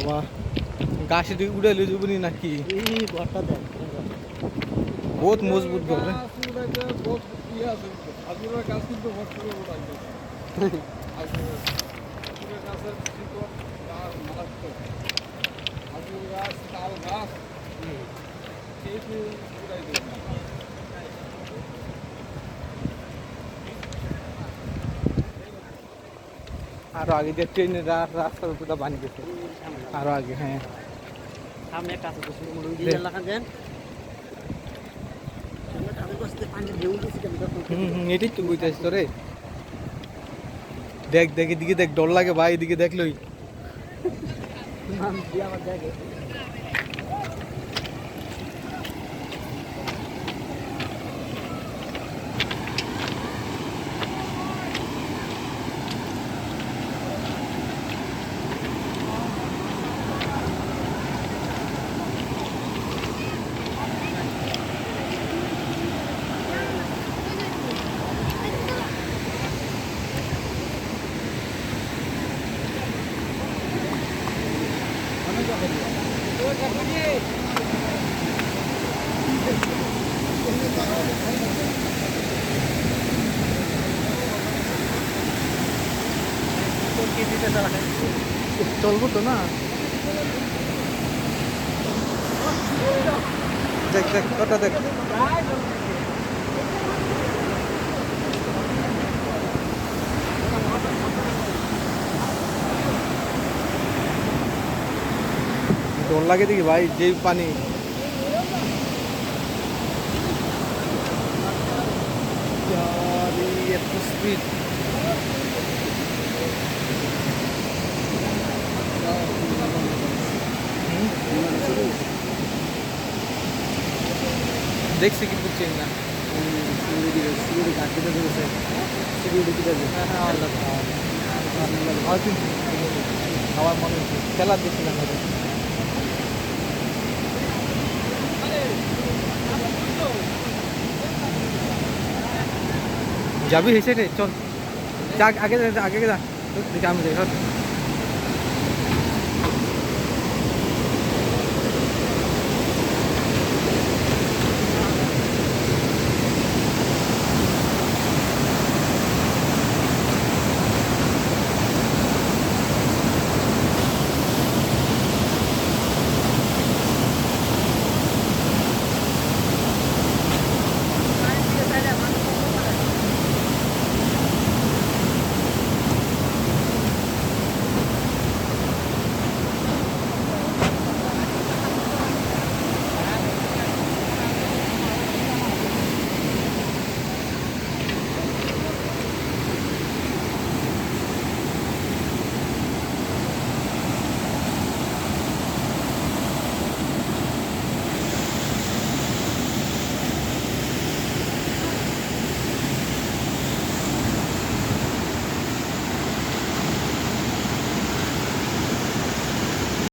বাবা গাছে দিয়ে উড়ে লে যাবনি নাকি বহুত মজবুত ঘর রে গাছ কিন্তু গাছ তাল গাছ আরো আগে যে ট্রেনের রাস্তার উপর বানিয়ে গেছে আরো আগে হ্যাঁ সামনে কাছে তো শুরু করে দিয়ে লাগান দেন আমি বসতে পানি ঢেউ দিছি কেন এটাই তো বুঝতেছিস তো রে দেখ দেখ এদিকে দেখ ডর লাগে ভাই এদিকে দেখলই নাম দিয়ে আবার দেখে চলবো তো না দেখ দেখ কটা দেখ ডর লাগে দেখি ভাই যেই পানি এত স্পিড দেখছি কিন্তু চেন না আমার মনে হচ্ছে খেলা দেখছি না যাবি হেসে রে চল যা আগে আগে যা দেখি আমি যাই